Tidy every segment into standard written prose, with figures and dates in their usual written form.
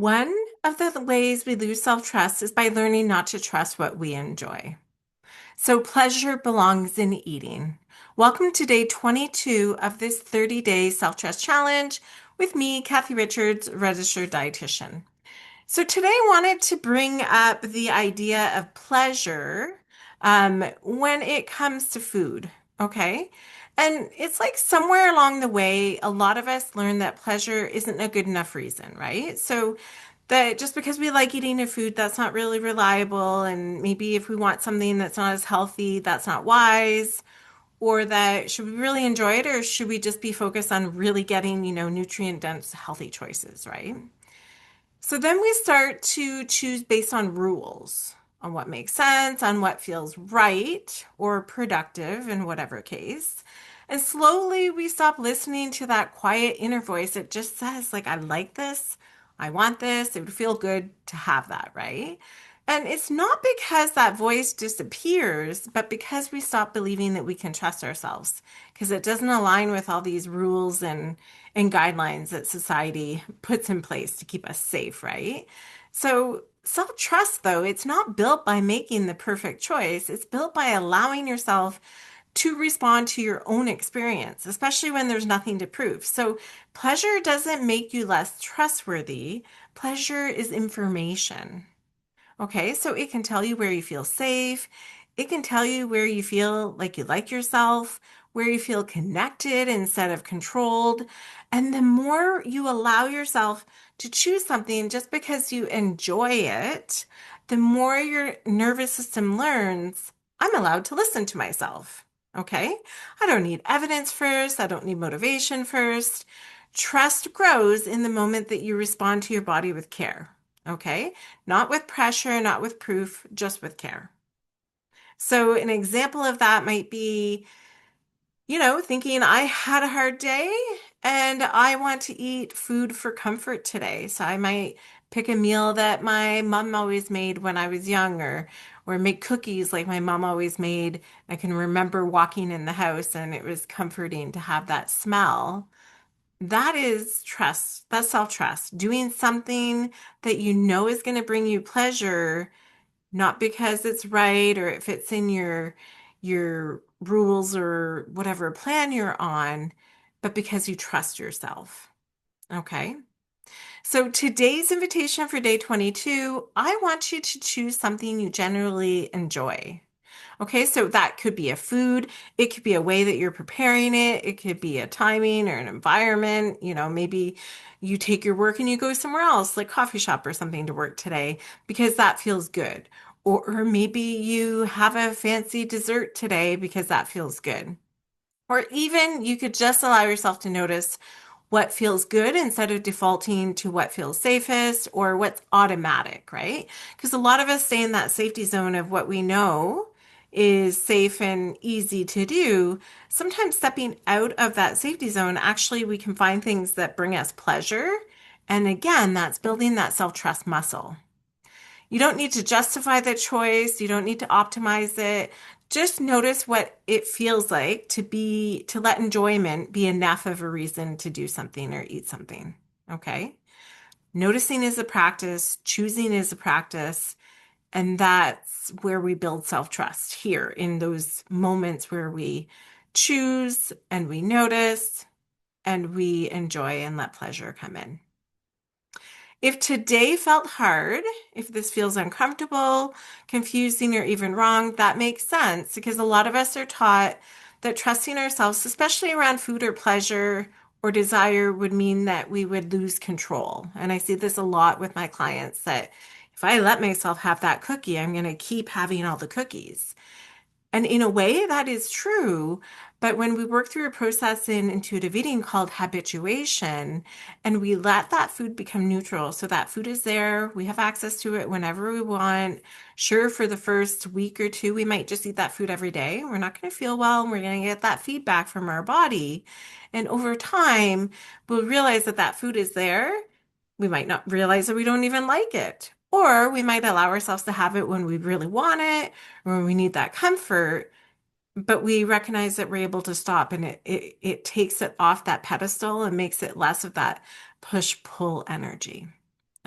One of the ways we lose self-trust is by learning not to trust what we enjoy. So pleasure belongs in eating. Welcome to day 22 of this 30-day self-trust challenge with me, Kathy Richards, registered dietitian. So today I wanted to bring up the idea of pleasure when it comes to food, okay? And it's like somewhere along the way, a lot of us learn that pleasure isn't a good enough reason, right? So that just because we like eating a food, that's not really reliable. And maybe if we want something that's not as healthy, that's not wise. Or that should we really enjoy it, or should we just be focused on really getting, nutrient dense, healthy choices, right? So then we start to choose based on rules, on what makes sense, on what feels right or productive in whatever case. And slowly we stop listening to that quiet inner voice that just says, like, I like this, I want this, it would feel good to have that, right? And it's not because that voice disappears, but because we stop believing that we can trust ourselves, because it doesn't align with all these rules and guidelines that society puts in place to keep us safe, right? So, self trust, though, it's not built by making the perfect choice. It's built by allowing yourself to respond to your own experience, especially when there's nothing to prove. So, pleasure doesn't make you less trustworthy. Pleasure is information. Okay, so it can tell you where you feel safe. It can tell you where you like yourself, where you feel connected instead of controlled. And the more you allow yourself to choose something just because you enjoy it, the more your nervous system learns, I'm allowed to listen to myself. Okay, I don't need evidence first. I don't need motivation first. Trust grows in the moment that you respond to your body with care. Okay. Not with pressure, not with proof, just with care. So, an example of that might be, thinking I had a hard day and I want to eat food for comfort today. So, I might pick a meal that my mom always made when I was younger, or make cookies like my mom always made. I can remember walking in the house and it was comforting to have that smell. That is trust. That's self-trust. Doing something that you know is going to bring you pleasure, not because it's right or it fits in your rules or whatever plan you're on, but because you trust yourself. Okay? So today's invitation for day 22, I want you to choose something you generally enjoy. Okay, so that could be a food, it could be a way that you're preparing it, it could be a timing or an environment. Maybe you take your work and you go somewhere else, like coffee shop or something to work today because that feels good. Or maybe you have a fancy dessert today because that feels good. Or even you could just allow yourself to notice what feels good instead of defaulting to what feels safest or what's automatic, right? Because a lot of us stay in that safety zone of what we know is safe and easy to do. Sometimes stepping out of that safety zone, actually, we can find things that bring us pleasure. And again, that's building that self-trust muscle. You don't need to justify the choice. You don't need to optimize it. Just notice what it feels like to let enjoyment be enough of a reason to do something or eat something. Okay. Noticing is a practice, choosing is a practice, and that's where we build self-trust here in those moments where we choose and we notice and we enjoy and let pleasure come in. If today felt hard, if this feels uncomfortable, confusing, or even wrong, that makes sense because a lot of us are taught that trusting ourselves, especially around food or pleasure or desire, would mean that we would lose control. And I see this a lot with my clients that if I let myself have that cookie, I'm going to keep having all the cookies. And in a way, that is true. But when we work through a process in intuitive eating called habituation, and we let that food become neutral, so that food is there, we have access to it whenever we want. Sure, for the first week or two, we might just eat that food every day. We're not going to feel well, and we're going to get that feedback from our body. And over time, we'll realize that that food is there. We might not realize that we don't even like it. Or we might allow ourselves to have it when we really want it or when we need that comfort, but we recognize that we're able to stop and it takes it off that pedestal and makes it less of that push-pull energy.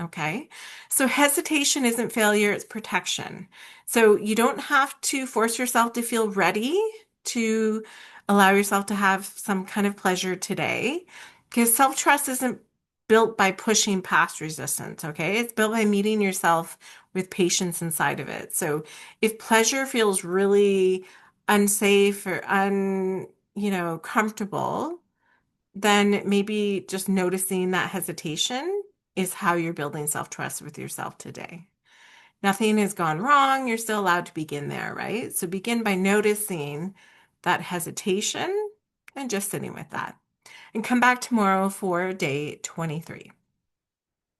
Okay. So hesitation isn't failure, it's protection. So you don't have to force yourself to feel ready to allow yourself to have some kind of pleasure today because self-trust isn't built by pushing past resistance. Okay. It's built by meeting yourself with patience inside of it. So if pleasure feels really unsafe or comfortable, then maybe just noticing that hesitation is how you're building self-trust with yourself today. Nothing has gone wrong. You're still allowed to begin there, right? So begin by noticing that hesitation and just sitting with that. And come back tomorrow for day 23.